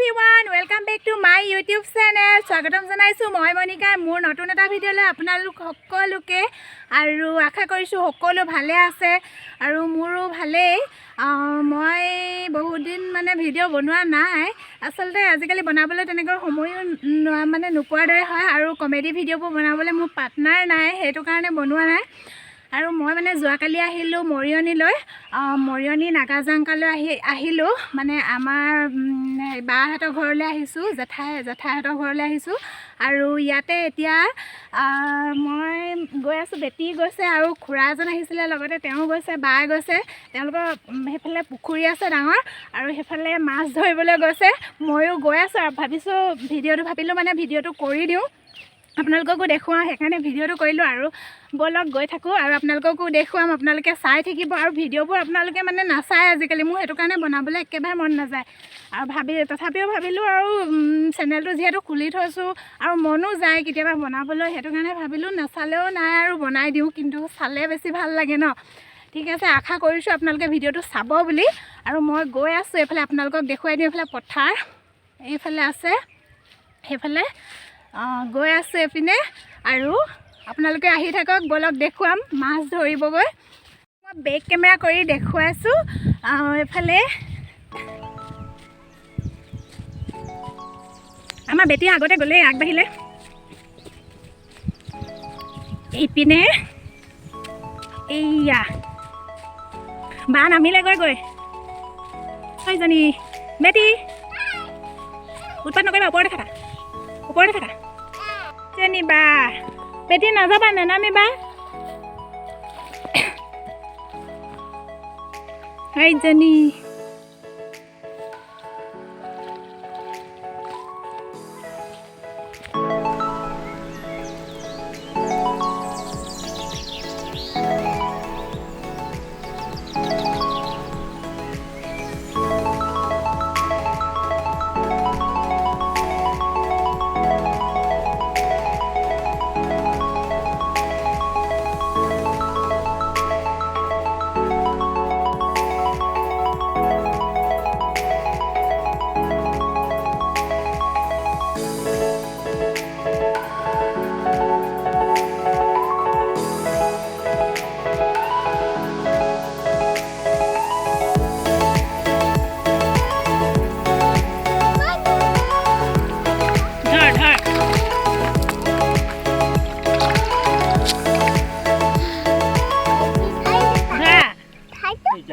everyone, welcome back to my YouTube channel. স্বাগতম জনাইছো মই মনিকা মোৰ নতুন এটা ভিডিঅ'লৈ আপোনালোক সকলোকে আৰু আশা কৰিছো সকলো ভালে আছে আৰু মোৰো ভালেই মই বহুত দিন মানে ভিডিঅ' বনোৱা নাই আসলতে আজিকালি বনাবলৈ তেনেকৈ সময় মানে নোপোৱাৰ দৰে হয় আৰু কমেডি ভিডিঅ'বোৰ বনাবলৈ মোৰ পাৰ্টনাৰ নাই সেইটো কাৰণে বনোৱা নাই আৰু মই মানে যোৱাকালি আহিলোঁ মৰিয়নিলৈ মৰিয়নি নাগাজাংকালৈ আহিলোঁ মানে আমাৰ বাহঁতৰ ঘৰলৈ আহিছোঁ জেঠাইহঁতৰ ঘৰলৈ আহিছোঁ আৰু ইয়াতে এতিয়া মই গৈ আছোঁ বেটি গৈছে আৰু খুৰা এজন আহিছিলে লগতে তেওঁ গৈছে বা গৈছে তেওঁলোকৰ সেইফালে পুখুৰী আছে ডাঙৰ আৰু সেইফালে মাছ ধৰিবলৈ গৈছে ময়ো গৈ আছোঁ আৰু ভাবিলোঁ মানে ভিডিঅ'টো কৰি দিওঁ আপোনালোককো দেখুৱাওঁ সেইকাৰণে ভিডিঅ'টো কৰিলোঁ আৰু বলক গৈ থাকোঁ আৰু আপোনালোককো দেখুৱাম আপোনালোকে চাই থাকিব আৰু ভিডিঅ'বোৰ আপোনালোকে মানে নাচায় আজিকালি মোৰ সেইটো কাৰণে বনাবলৈ একেবাৰে মন নাযায় আৰু তথাপিও ভাবিলোঁ আৰু চেনেলটো যিহেতু খুলি থৈছোঁ আৰু মনো যায় কেতিয়াবা বনাবলৈ সেইটো কাৰণে ভাবিলোঁ নাচালেও নাই আৰু বনাই দিওঁ কিন্তু চালে বেছি ভাল লাগে ন ঠিক আছে আশা কৰিছোঁ আপোনালোকে ভিডিঅ'টো চাব বুলি আৰু মই গৈ আছোঁ এইফালে আপোনালোকক দেখুৱাই দিওঁ এইফালে পথাৰ এইফালে আছে সেইফালে গৈ আছোঁ এইপিনে আৰু আপোনালোকে আহি থাকক বলক দেখুৱাম মাছ ধৰিবগৈ মই বেক কেমেৰা কৰি দেখুৱাইছোঁ এইফালে আমাৰ বেটি আগতে গ'লেই আগবাঢ়িলে এইপিনে এইয়া বা নামিলেগৈ ছয়জনী বেটি উৎপাত নকৰিবা ওপৰতে থাকা যেনিবা বেটি নাযাবা নেনামিবা সেইজনী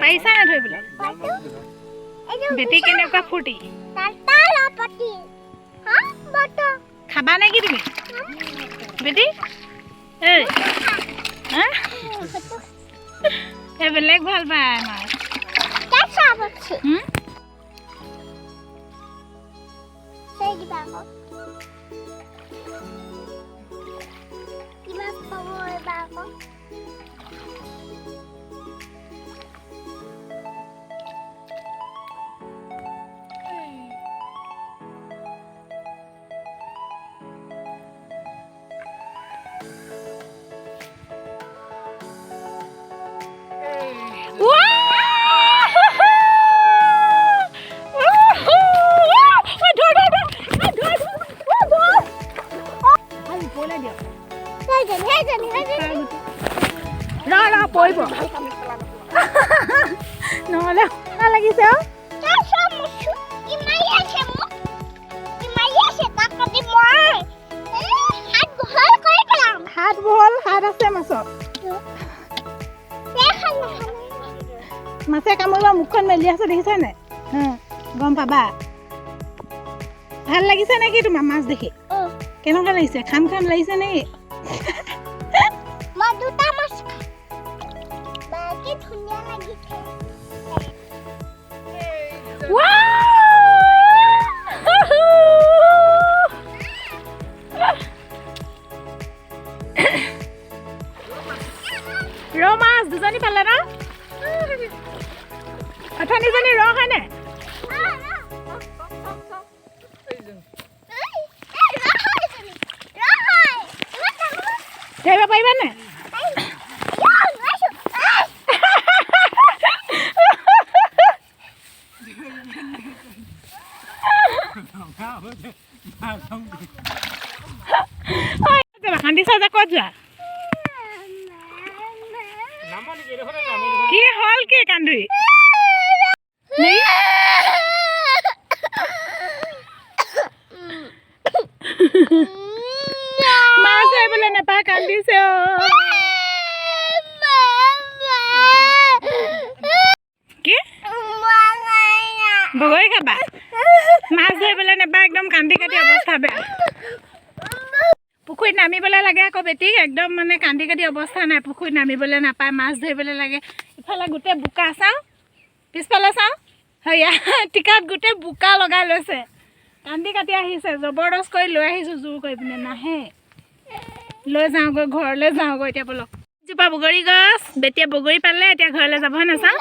পাইছা না ধৰিবলৈ বেটি কেনেকুৱা ফূৰ্তি খাবা নে কি তুমি বেটি বেলেগ ভাল পায় আমাৰ পৰিব নহ'লে লাগিছে হাত বহল হাত আছে মাছৰ মাছে কামুৰিব মুখখন মেলি আছে দেখিছা নাই গম পাবা ভাল লাগিছে নেকি তোমাৰ মাছ দেখি কেনেকুৱা লাগিছে খাম লাগিছে নেকি ৰৌ মাছ দুজনী পালে ন অথনিজনী ৰৌ হয়নে ধৰিব পাৰিবা নে কান্দিছা যে ক'ত যোৱা কি হ'ল কি কান্দুৰি মাছ ধৰিবলৈ নাপায় কান্দিছে কি বগৰী খাবা মাছ ধৰিবলৈ নাপায় একদম কান্দি কাটি অৱস্থা বেয়া পুখুৰীত নামিবলৈ লাগে আকৌ বেটিক একদম মানে কান্দি কাটি অৱস্থা নাই পুখুৰীত নামিবলৈ নাপায় মাছ ধৰিবলৈ লাগে ইফালে গোটেই বোকা চাওঁ পিছফালে চাওঁ সেয়া টিকাত গোটেই বোকা লগাই লৈছে কান্দি কাটি আহিছে জবৰদস্ত কৰি লৈ আহিছোঁ জোৰ কৰি পিনে নাহে লৈ যাওঁগৈ ঘৰলৈ যাওঁগৈ এতিয়া বলক জোপা বগৰী গছ বেটিয়ে বগৰী পালে এতিয়া ঘৰলৈ যাব নাচাওঁ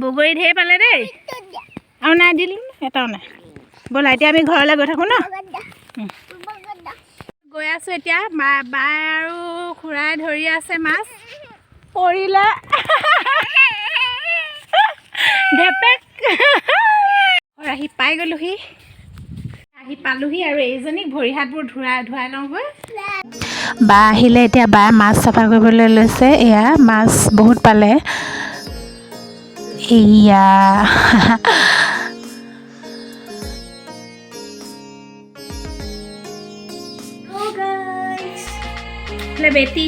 বগৰী ঢেৰ পালে দেই আৰু নাই দিলোঁ এটাও নাই ব'লা এতিয়া আমি ঘৰলৈ গৈ থাকোঁ ন গৈ আছোঁ এতিয়া বাই আৰু খুৰাই ধৰি আছে মাছ পৰিলে ধেপেক আহি পাই গ'লোহি আহি পালোহি আৰু এইজনীক ভৰি হাতবোৰ ধুৱাই লওঁগৈ বা আহিলে এতিয়া বায়ে মাছ চাফা কৰিবলৈ লৈছে এয়া মাছ বহুত পালে এয়া বেটি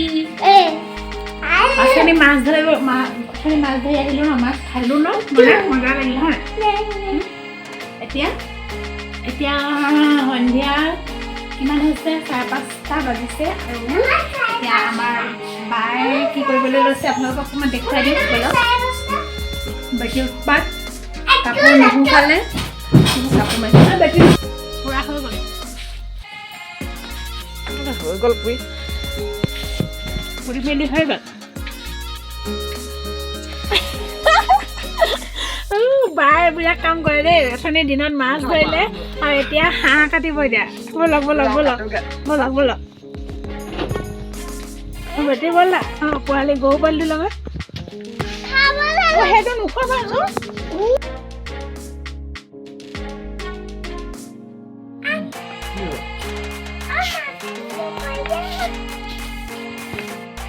অথনি মাছ ধৰি আহিলোঁ ন মাছ খালোঁ ন মজা লাগিল হয় এতিয়া সন্ধিয়া কিমান হৈছে 5:30 বাজিছে আৰু এতিয়া আমাৰ বায়ে কি কৰিবলৈ লৈছে আপোনালোকক অকণমান দেখুৱাই দিওঁ বলক বেটি উৎপাত কাপোৰ নুশুকালে কাপোৰ মাৰিছে বেটি পুৰা হৈ গ'ল পুৰি মেলি হৈ গ'ল বায়ে বিৰাট কাম কৰে দেই অথনি দিনত মাছ ধৰিলে আৰু এতিয়া হাঁহ কাটিব এতিয়া ব'লক বেটি ব'লা পোৱালি গৰু পোৱালিটোৰ লগত সেইটো নোখোৱা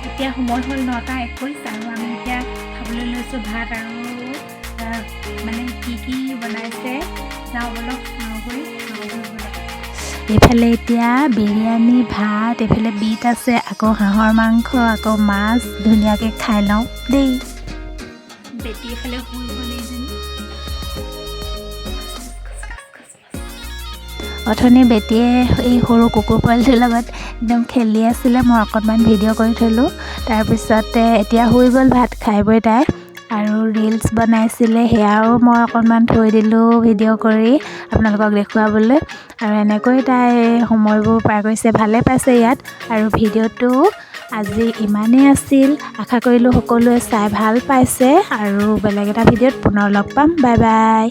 এতিয়া সময় হ'ল 9:21 আৰু আমি এতিয়া খাবলৈ লৈছোঁ ভাত আৰু মানে কি বনাইছে যাওঁ বলক এইফালে এতিয়া বিৰিয়ানী ভাত এইফালে বিট আছে আকৌ হাঁহৰ মাংস আকৌ মাছ ধুনীয়াকৈ খাই লওঁ দেই বেটি এইফালে শুই গ'ল এইজনী অথনি বেটিয়ে এই সৰু কুকুৰ পোৱালিটোৰ লগত একদম খেলি আছিলে মই অকণমান ভিডিঅ' কৰি থ'লোঁ তাৰপিছতে এতিয়া শুই গ'ল ভাত খাই বৈ তাই আৰু ৰিলছ বনাইছিলে সেয়াও মই অকণমান থৈ দিলোঁ ভিডিঅ' কৰি আপোনালোকক দেখুৱাবলৈ আৰু এনেকৈ তাই সময়বোৰ পাৰ কৰিছে ভালে পাইছে ইয়াত আৰু ভিডিঅ'টো আজি ইমানেই আছিল আশা কৰিলোঁ সকলোৱে চাই ভাল পাইছে আৰু বেলেগ এটা ভিডিঅ'ত পুনৰ লগ পাম বাই বাই